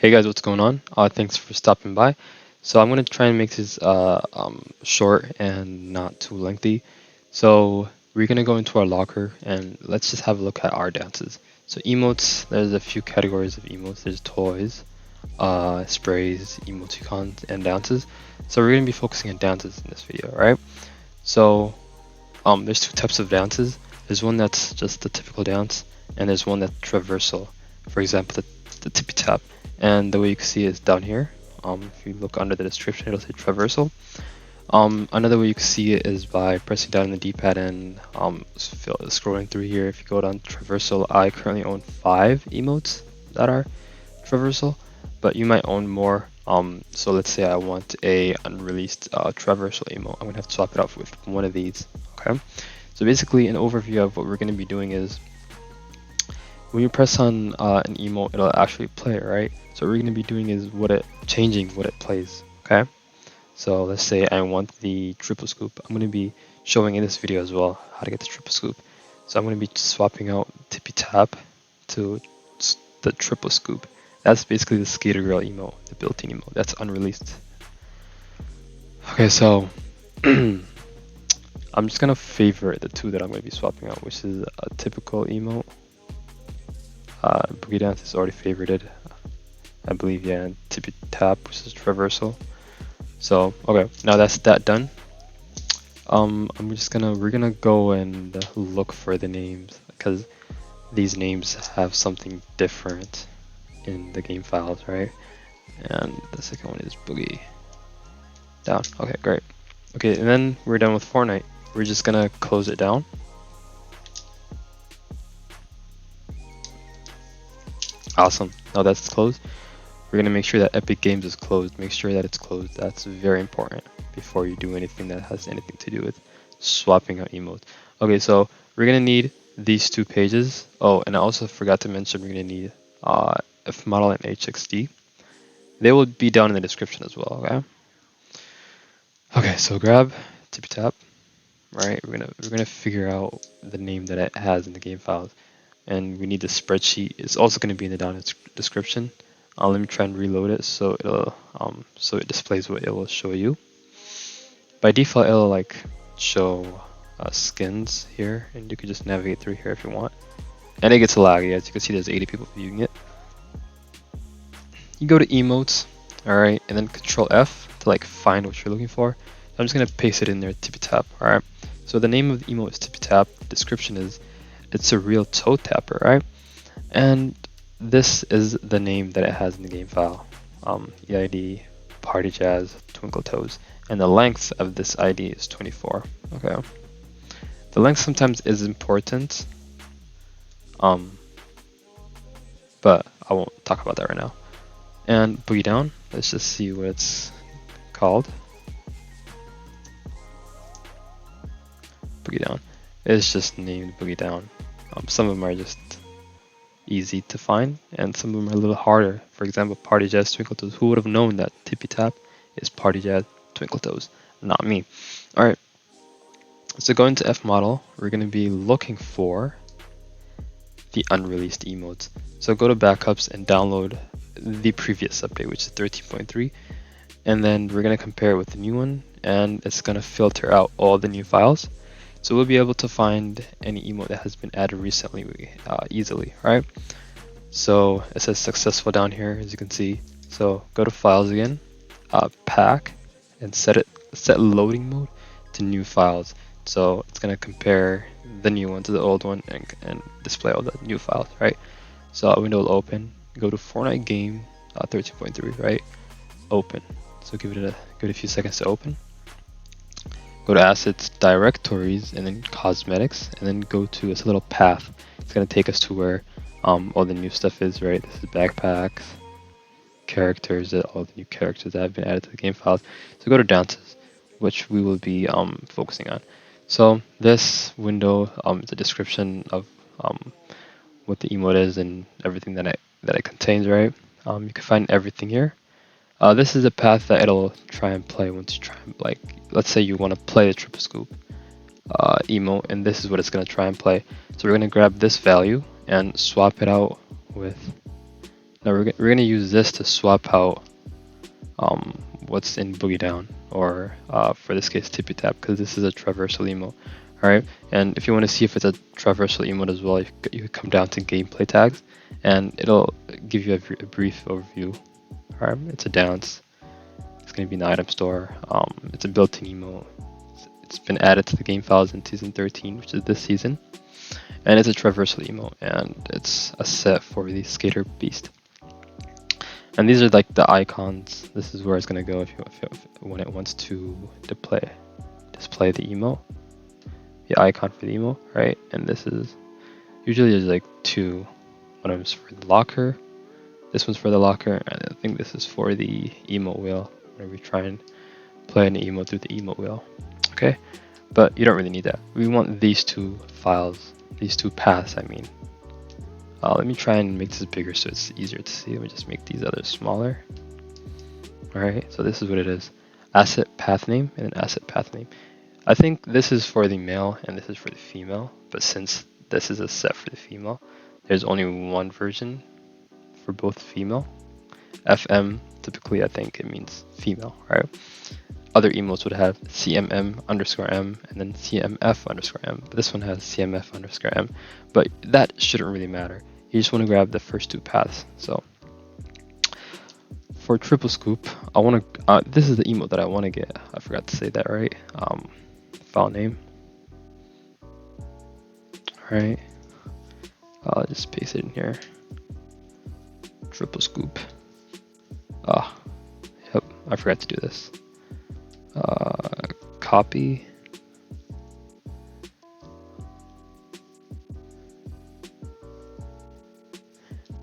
Hey guys, what's going on? Thanks for stopping by. So I'm gonna try and make this short and not too lengthy. So we're gonna go into our locker and let's just have a look at our dances. So emotes, there's a few categories of emotes. There's toys, sprays, emoticons, and dances. So we're gonna be focusing on dances in this video, right? So there's two types of dances. There's one that's just the typical dance, and there's one that's traversal. For example, the tippy tap. And the way you can see is down here. If you look under the description, it'll say traversal. Another way you can see it is by pressing down on the D-pad and scrolling through here. If you go down to traversal, I currently own 5 emotes that are traversal, but you might own more. So let's say I want a unreleased traversal emote. I'm gonna have to swap it out with one of these. Okay. So basically, an overview of what we're gonna be doing is when you press on an emote, it'll actually play, right? So what we're gonna be doing is changing what it plays. Okay. So let's say I want the triple scoop. I'm going to be showing in this video as well how to get the triple scoop. So I'm going to be swapping out tippy tap to the triple scoop. That's basically the skater girl emote, the built-in emote. That's unreleased. Okay, so I'm just going to favorite the two that I'm going to be swapping out, which is a typical emote. Boogie Dance is already favorited, I believe, yeah, and tippy tap, which is traversal. So, okay, now that's that done. We're gonna go and look for the names because these names have something different in the game files, right? And the second one is Boogie Down. Okay, great. Okay, and then we're done with Fortnite. We're just gonna close it down. Awesome. Now that's closed. We're gonna make sure that Epic Games is closed. Make sure that it's closed. That's very important before you do anything that has anything to do with swapping out emotes. Okay, so we're gonna need these 2 pages. Oh, and I also forgot to mention we're gonna need FModel and HxD. They will be down in the description as well. Okay. Okay, so grab tippy tap. Right, we're gonna figure out the name that it has in the game files, and we need the spreadsheet. It's also gonna be in the down description. Let me try and reload it so it displays what it will show you. By default, it'll like show skins here, and you can just navigate through here if you want. And it gets laggy, as you can see. There's 80 people viewing it. You go to emotes, all right, and then Control F to like find what you're looking for. I'm just gonna paste it in there, tippy tap. All right. So the name of the emote is tippy tap. Description is it's a real toe tapper, right? And this is the name that it has in the game file. EID, Party Jazz, Twinkle Toes, and the length of this ID is 24. Okay. The length sometimes is important, but I won't talk about that right now. And Boogie Down, let's just see what it's called. Boogie Down. It's just named Boogie Down. Some of them are just easy to find, and some of them are a little harder. For example, Party Jazz, Twinkle Toes. Who would have known that Tippy Tap is Party Jazz, Twinkle Toes? Not me. All right. So going to FModel, we're going to be looking for the unreleased emotes. So go to backups and download the previous update, which is 13.3, and then we're going to compare it with the new one, and it's going to filter out all the new files. So we'll be able to find any emote that has been added recently easily, right? So it says successful down here, as you can see. So go to files again, pack, and set loading mode to new files. So it's gonna compare the new one to the old one and display all the new files, right? So a window will open. Go to Fortnite game 13.3, right? Open. So give it a few seconds to open. Go to assets, directories, and then cosmetics, and then go to this little path. It's gonna take us to where all the new stuff is, right? This is backpacks, characters, all the new characters that have been added to the game files. So go to dances, which we will be focusing on. So this window is a description of what the emote is and everything that it contains, right? You can find everything here. This is a path that it'll try and play once you try and, like, let's say you want to play the triple scoop emote, and this is what it's going to try and play. So we're going to grab this value and swap it out with Now we're gonna use this to swap out what's in Boogie Down, or for this case Tippy Tap, because this is a traversal emote. Alright, and if you want to see if it's a traversal emote as well, you come down to gameplay tags, and it'll give you a brief overview. Alright, it's a dance. It's going to be in the item store. It's a built-in emote. It's been added to the game files in season 13, which is this season, and it's a traversal emote, and it's a set for the skater beast. And these are like the icons. This is where it's going to go when it wants to display the emote, the icon for the emote, right? And this is usually there's like two. One of them is for the locker. This one's for the locker, and I think this is for the emote wheel, where we try and play an emote through the emote wheel. Okay, but you don't really need that. We want these two files, these two paths, I mean. Let me try and make this bigger so it's easier to see. Let me just make these others smaller. Alright, so this is what it is. Asset path name and an asset path name. I think this is for the male and this is for the female, but since this is a set for the female, there's only one version for both female. FM, typically I think it means female, right? Other emotes would have CMM_M and then CMF_M, but this one has CMF_M, but that shouldn't really matter. You just want to grab the first two paths. So for triple scoop, I want to, this is the emote that I want to get. I forgot to say that, right? File name. Alright, I'll just paste it in here. Triple scoop. Yep, I forgot to do this. Copy.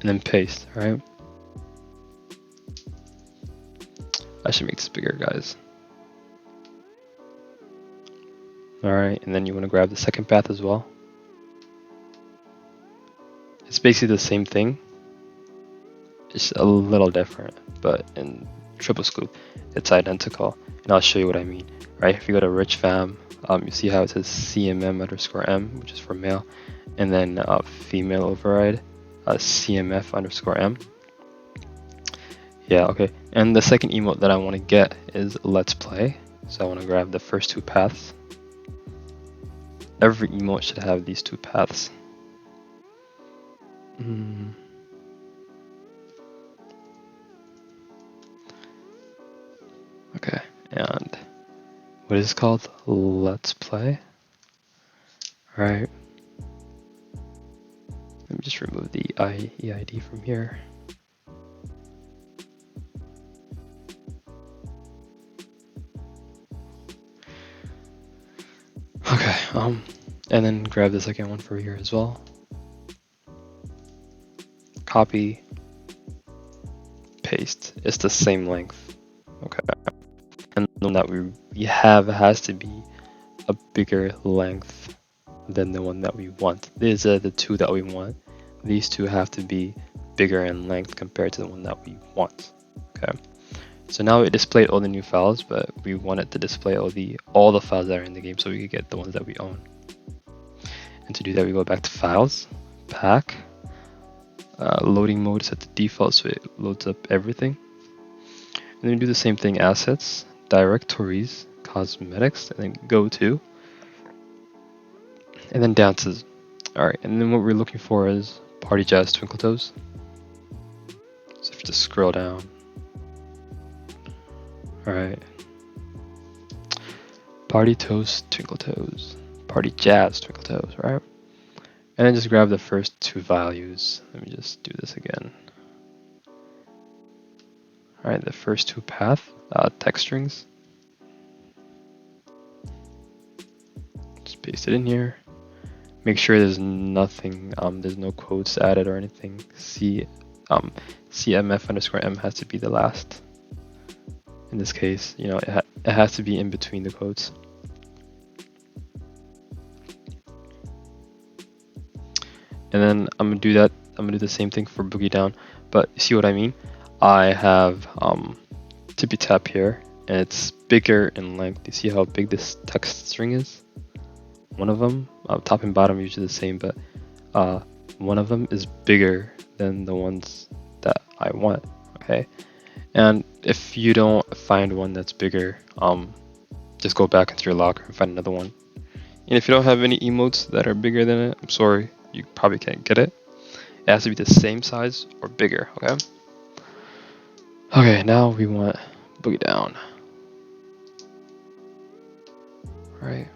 And then paste, right? I should make this bigger, guys. Alright, and then you want to grab the second path as well. It's basically the same thing. It's a little different, but in triple scoop, it's identical. And I'll show you what I mean, right? If you go to rich fam, you see how it says CMM_M, which is for male, and then female override, CMF_M. Yeah, okay. And the second emote that I want to get is let's play. So I want to grab the first two paths. Every emote should have these two paths. Okay, and what is it called? Let's play. Right. Let me just remove the EID from here. Okay, and then grab the second one for here as well. Copy, paste. It's the same length. Okay. And the one that we have has to be a bigger length than the one that we want. These are the two that we want. These two have to be bigger in length compared to the one that we want. Okay. So now it displayed all the new files, but we want it to display all the files that are in the game so we can get the ones that we own. And to do that, we go back to Files, Pack, Loading Mode set to default so it loads up everything. And then we do the same thing, Assets, Directories, Cosmetics, and then Go To, and then Dances. Alright, and then what we're looking for is Party Jazz Twinkle Toes. So if you just scroll down. Alright. Party Toast Twinkle Toes. Party Jazz Twinkle Toes, right? And then just grab the first two values. Let me just do this again. Alright, the first two path, text strings. Just paste it in here. Make sure there's nothing, there's no quotes added or anything. CMF_M has to be the last. In this case, you know, it has to be in between the quotes. And then I'm gonna do that. I'm gonna do the same thing for Boogie Down, but you see what I mean? I have Tippy Tap here, and it's bigger in length. You see how big this text string is? One of them, top and bottom are usually the same, but one of them is bigger than the ones that I want. Okay, and if you don't find one that's bigger, just go back into your locker and find another one. And if you don't have any emotes that are bigger than it, I'm sorry, you probably can't get it. It has to be the same size or bigger. Okay. Okay, now we want boogie down. Right,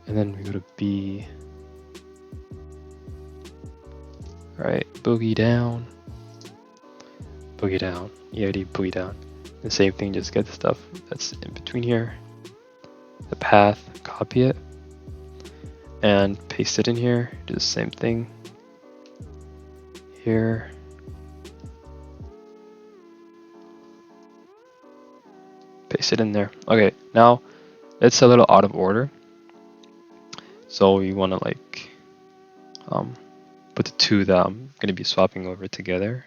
and then we go to B. Right, boogie down, EID boogie down. The same thing, just get the stuff that's in between here, the path, copy it, and paste it in here. Do the same thing here. Paste it in there. Okay, now it's a little out of order. So we want to like put the two that I'm going to be swapping over together.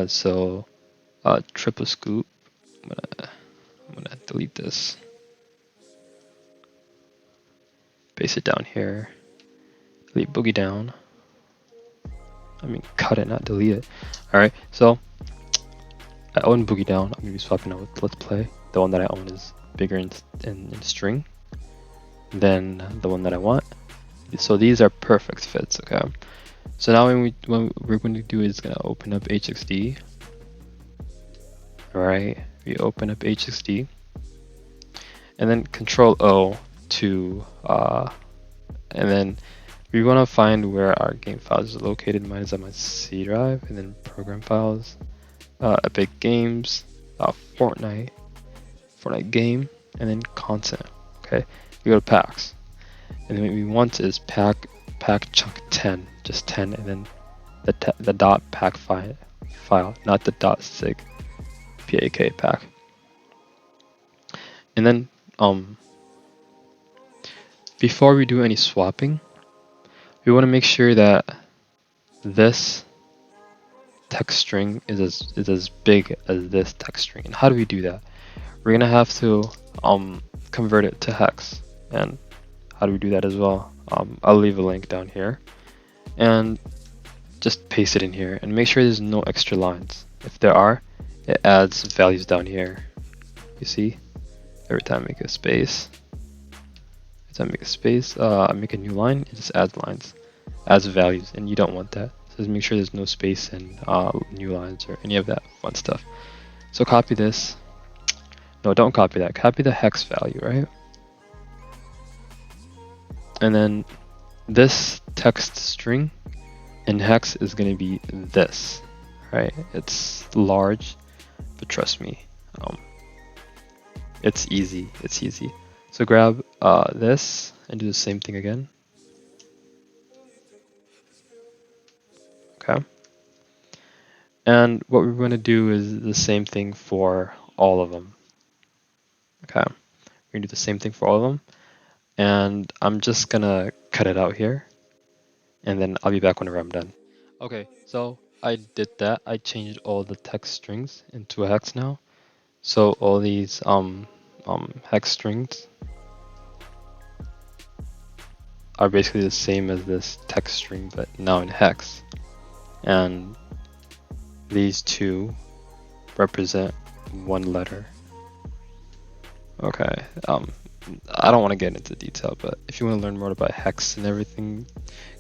So triple scoop. I'm gonna delete this. Paste it down here. Delete boogie down. I mean, cut it, not delete it. All right. So I own boogie down. I'm gonna be swapping out with let's play. The one that I own is bigger in string than the one that I want. So these are perfect fits. Okay. So now when we're going to do is gonna open up HxD. All right. We open up HxD, and then Control O to and then we want to find where our game files is located. Mine is on my C drive, and then program files, Epic Games, Fortnite game, and then content. Okay, we go to packs, and then what we want is pack chunk 10, just 10, and then the dot pack file, not the dot sig pack. And then before we do any swapping, we want to make sure that this text string is as big as this text string. And how do we do that? We're gonna have to convert it to hex. And how do we do that as well? I'll leave a link down here, and just paste it in here and make sure there's no extra lines. If there are, it adds values down here. You see, every time I make a space, I make a new line, it just adds lines, adds values, and you don't want that. So just make sure there's no space and new lines or any of that fun stuff. So copy this. No, don't copy that. Copy the hex value, right? And then this text string in hex is going to be this, right? It's large, but trust me, it's easy. It's easy. So grab this and do the same thing again. Okay. And what we're going to do is the same thing for all of them. Okay. We're going to do the same thing for all of them. And I'm just going to cut it out here. And then I'll be back whenever I'm done. Okay, so I did that. I changed all the text strings into a hex now. So all these hex strings are basically the same as this text string, but now in hex. And these two represent one letter. Okay, I don't want to get into detail, but if you want to learn more about hex and everything,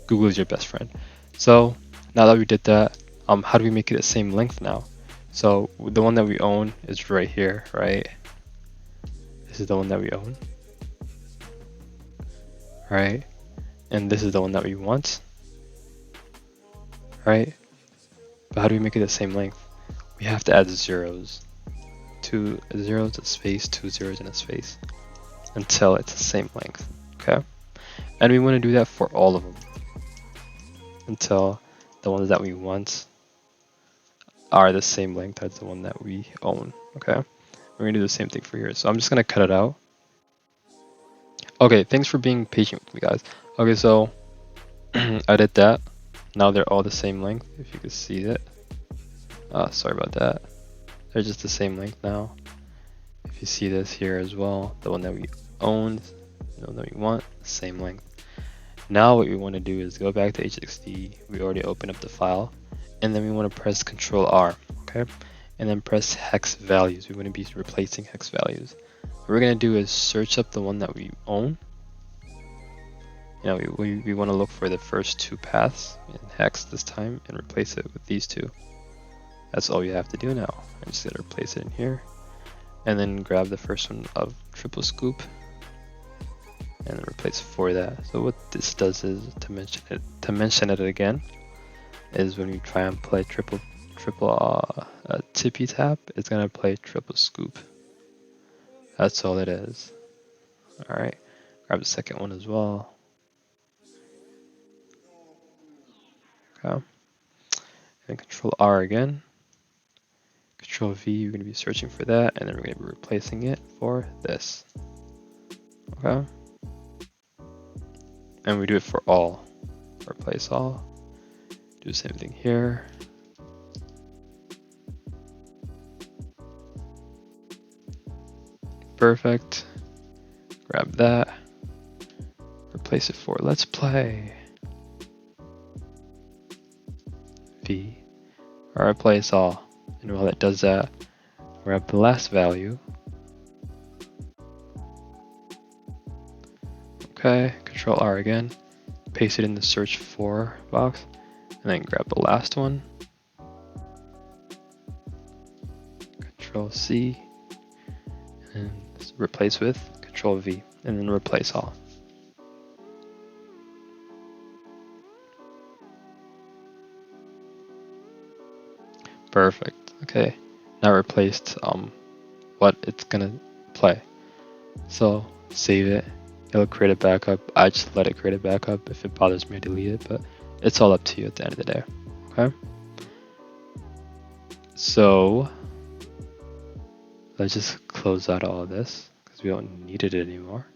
Google is your best friend. So now that we did that, how do we make it the same length now? So the one that we own is right here, right? This is the one that we own, right? And this is the one that we want, right? But how do we make it the same length? We have to add zeros. 2 zeros, a space, 2 zeros, and a space until it's the same length, okay? And we want to do that for all of them until the ones that we want are the same length as the one that we own, okay? We're going to do the same thing for here. So I'm just going to cut it out. Okay, thanks for being patient with me, guys. Okay, so I did that. Now they're all the same length, if you can see it. Sorry about that. They're just the same length now. If you see this here as well, the one that we owned, the one that we want, same length. Now what we want to do is go back to HxD. We already opened up the file, and then we want to press Control R, okay? And then press hex values. We want to be replacing hex values. What we're going to do is search up the one that we own. You know, we want to look for the first two paths in hex this time and replace it with these two. That's all you have to do now. I'm just going to replace it in here. And then grab the first one of triple scoop and then replace for that. So what this does is to mention it again is when you try and play triple tippy tap, it's gonna play triple scoop. That's all it is. All right, grab the second one as well. Okay, and Control R again. Control V, you're gonna be searching for that, and then we're gonna be replacing it for this. Okay, and we do it for all. Replace all. Do the same thing here. Perfect. Grab that. Replace it for let's play. V. Or replace all. And while it does that, grab the last value. Okay, Control R again. Paste it in the search for box. And then grab the last one. Control C. And replace with Control V. And then replace all. Perfect. Okay. Now replaced what it's gonna play. So save it. It'll create a backup. I just let it create a backup. If it bothers me, I delete it. But it's all up to you at the end of the day. Okay. So let's just close out all of this because we don't need it anymore.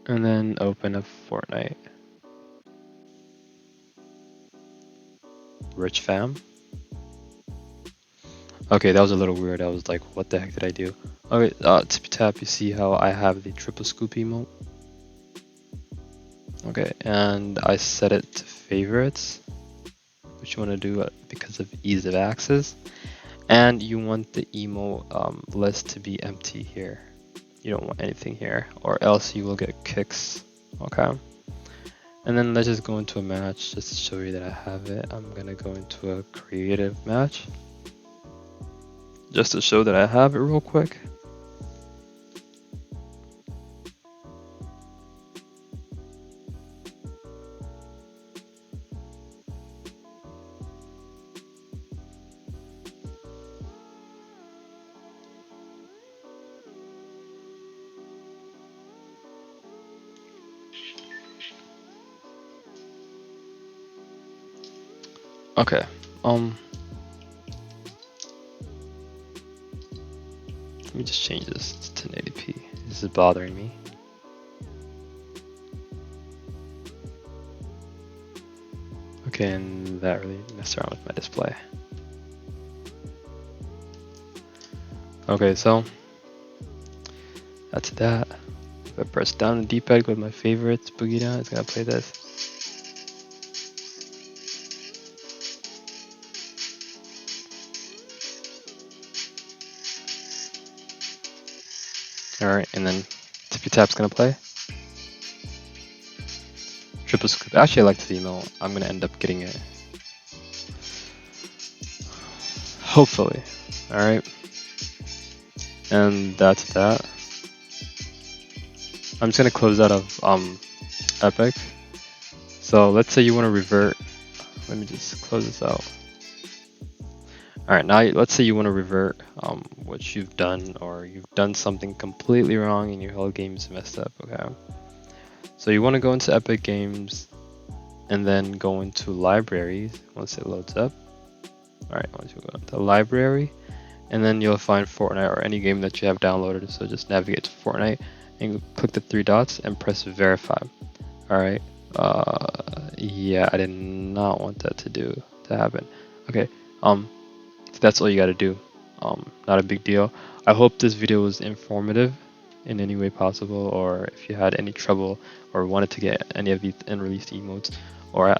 And then open up Fortnite. Rich fam. Okay, that was a little weird. I was like, what the heck did I do? Okay, tippy tap, you see how I have the triple scoop emote? Okay, and I set it to favorites, which you want to do because of ease of access. And you want the emote list to be empty here. You don't want anything here, or else you will get kicks, okay? And then let's just go into a match just to show you that I have it. I'm gonna go into a creative match just to show that I have it real quick. Okay, let me just change this to 1080p. This is bothering me. Okay, and that really messed around with my display. Okay, so that's that. If I press down the D-pad with my favorites, Boogie Down, it's gonna play this. Alright, and then tippy tap's gonna play. Triple scoop. Actually, I like the emote. I'm gonna end up getting it. Hopefully. Alright. And that's that. I'm just gonna close out of Epic. So let's say you want to revert. Let me just close this out. Alright, now let's say you want to revert what you've done, or you've done something completely wrong and your whole game's messed up, okay? So you want to go into Epic Games and then go into libraries once it loads up. Alright, once you go into library, and then you'll find Fortnite or any game that you have downloaded. So just navigate to Fortnite and click the three dots and press verify. Alright, yeah, I did not want that to happen. Okay, so that's all you gotta do. Not a big deal. I hope this video was informative in any way possible, or if you had any trouble or wanted to get any of these unreleased emotes, Or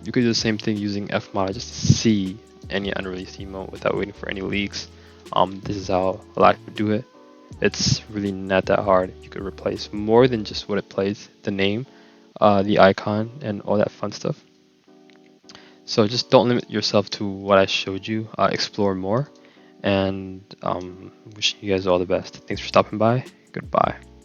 you could do the same thing using FModel just to see any unreleased emote without waiting for any leaks. This is how a lot of people do it. It's really not that hard. You could replace more than just what it plays, the name, the icon, and all that fun stuff. So just don't limit yourself to what I showed you. Explore more, and wishing you guys all the best. Thanks for stopping by. Goodbye.